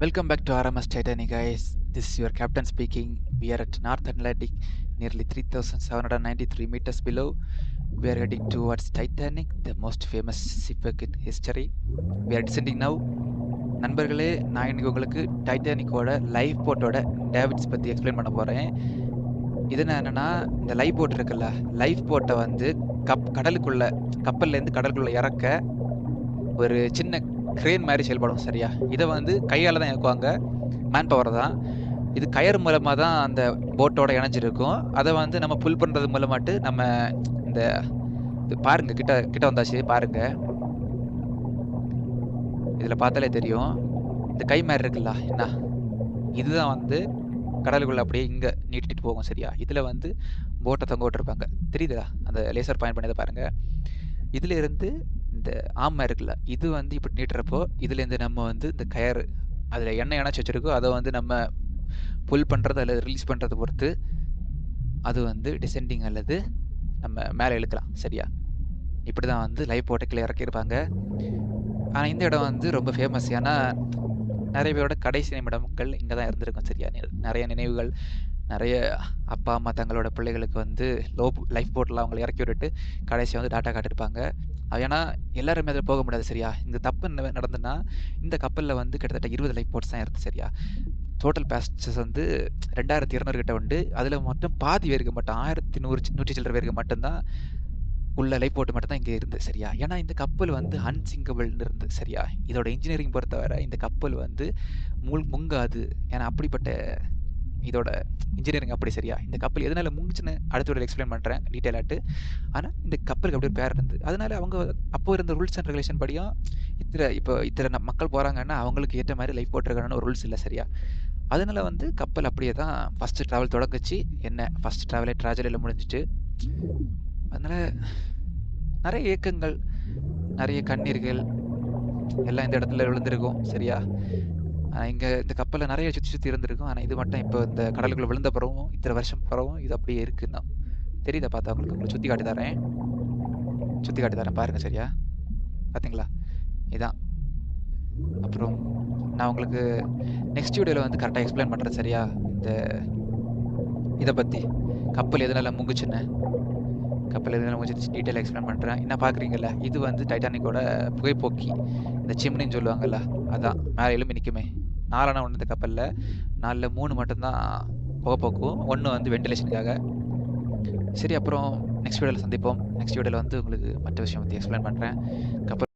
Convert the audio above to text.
Welcome back to RMS Titanic, guys. This is your captain speaking. We are at North Atlantic, nearly 3,793 meters below. We are heading towards Titanic, the most famous shipwreck in history. We are descending now. நண்பர்களே, நான் இன்னைக்கு உங்களுக்கு டைட்டானிக்கோட life போட்டோட David's பற்றி explain பண்ண போகிறேன். இது என்னன்னா, இந்த லைஃப் போட் இருக்குல்ல, லைஃப் போட்டை வந்து கடலுக்குள்ள கப்பல்லேருந்து கடலுக்குள்ள இறக்க ஒரு சின்ன கிரேன் மாதிரி செயல்படும், சரியா? இதை வந்து கையால் தான் இறக்குவாங்க, மேன் பவர் தான். இது கயர் மூலமாக தான் அந்த போட்டோட இணைஞ்சிருக்கும். அதை வந்து நம்ம புல் பண்ணுறது மூலமாட்டு நம்ம இந்த பாருங்க, கிட்ட கிட்ட வந்தாச்சு பாருங்க. இதில் பார்த்தாலே தெரியும், இந்த கை மாதிரி இருக்குல்ல, என்ன இதுதான் வந்து கடலுக்குள்ள அப்படியே இங்கே நீட்டிட்டு போகும், சரியா? இதில் வந்து போட்டை தொங்க விட்டுருப்பாங்க, தெரியுதா? அந்த லேசர் பாயிண்ட் பண்ணதை பாருங்க. இதுல இருந்து இந்த ஆமை இருக்குல்ல, இது வந்து இப்படி நீட்டுறப்போ இதுலேருந்து நம்ம வந்து இந்த கயறு அதில் எண்ணெய் இணைச்சி வச்சிருக்கோம், அதை வந்து நம்ம புல் பண்ணுறது அல்லது ரிலீஸ் பண்ணுறதை பொறுத்து அது வந்து டிசெண்டிங் அல்லது நம்ம மேலே இழுக்கலாம், சரியா? இப்படி தான் வந்து லைஃப் போட்டை கீழே இறக்கியிருப்பாங்க. ஆனால் இந்த இடம் வந்து ரொம்ப ஃபேமஸ், ஏன்னா நிறைய பேரோட கடைசி நிமிடங்கள் இங்கே தான் இருந்திருக்கும், சரியா? நிறைய நினைவுகள், நிறைய அப்பா அம்மா தங்களோட பிள்ளைகளுக்கு வந்து லைஃப் போட்டில் அவங்களை இறக்கி விட்டுட்டு கடைசியாக வந்து டாட்டா காட்டியிருப்பாங்க. ஏன்னா எல்லாருமே அதில் போக முடியாது, சரியா? இந்த தப்பு நடந்துன்னா இந்த கப்பலில் வந்து கிட்டத்தட்ட 20 லைஃப் போட்ஸ் தான் இருந்து, சரியா? டோட்டல் பேசஞ்சர்ஸ் வந்து 2200 கிட்ட உண்டு. அதில் மட்டும் பாதி பேருக்கு மட்டும் 1100 சில்லற பேருக்கு மட்டும்தான் உள்ள லைஃப் போட்டு மட்டும் தான் இங்கே இருந்து, சரியா? ஏன்னா இந்த கப்பல் வந்து அன்சிங்கபிள்னு இருந்து, சரியா? இதோட இன்ஜினியரிங் பொறுத்தவரை இந்த கப்பல் வந்து முங்காது, ஏன்னா அப்படிப்பட்ட இதோட இன்ஜினியரிங் அப்படி, சரியா? இந்த கப்பல் எதனால முங்குச்சுன்னு அடுத்த ஒரு எக்ஸ்பிளைன் பண்ணுறேன் டீட்டெயிலாட்டு. ஆனால் இந்த கப்பலுக்கு அப்படி ஒரு பேர் இருந்து, அதனால அவங்க அப்போ இருந்த ரூல்ஸ் அண்ட் ரெகுலேஷன் படியும் இத்தனை மக்கள் போகிறாங்கன்னா அவங்களுக்கு ஏற்ற மாதிரி லைஃப் போட்டிருக்கான ஒரு ரூல்ஸ் இல்லை, சரியா? அதனால வந்து கப்பல் அப்படியே தான் ஃபஸ்ட்டு ட்ராவல் தொடங்குச்சு. என்ன ஃபஸ்ட் ட்ராவலே ட்ராஜடியில் முடிஞ்சிச்சு. அதனால நிறைய ஏக்கங்கள், நிறைய கண்ணீர்கள் எல்லாம் இந்த இடத்துல விழுந்திருக்கும், சரியா? இங்கே இந்த கப்பலில் நிறைய சுற்றி இருந்திருக்கும். ஆனால் இது மட்டும் இப்போ இந்த கடலுக்குள்ள விழுந்த பிறவும் இத்தனை வருஷம் பிறவும் இது அப்படியே இருக்குன்னா தெரியுதா? பார்த்தா உங்களுக்கு சுற்றி காட்டி தரேன் பாருங்க, சரியா? பார்த்தீங்களா? இதான். அப்புறம் நான் உங்களுக்கு நெக்ஸ்ட் வீடியோவில் வந்து கரெக்டாக எக்ஸ்பிளைன் பண்ணுறேன், சரியா? இதை பற்றி கப்பல் எதனால முங்குச்சுன்னு டீட்டெயில் எக்ஸ்பிளைன் பண்ணுறேன். என்ன பார்க்குறீங்கல்ல, இது வந்து டைட்டானிக்கோட புகைப்போக்கி, இந்த சிம்னின்னு சொல்லுவாங்கல்ல, அதான் மேலே எலும்பி நிற்குமே. 4 ஒன்று இந்த கப்பலில், 4ல் 3 மட்டும்தான் புகைப்போக்கும், 1 வந்து வெண்டிலேஷனுக்காக. சரி, அப்புறம் நெக்ஸ்ட் வீடியோவில் சந்திப்போம். நெக்ஸ்ட் வீடியோவில் வந்து உங்களுக்கு மற்ற விஷயம் பற்றி எக்ஸ்பிளைன் பண்ணுறேன். கப்பல்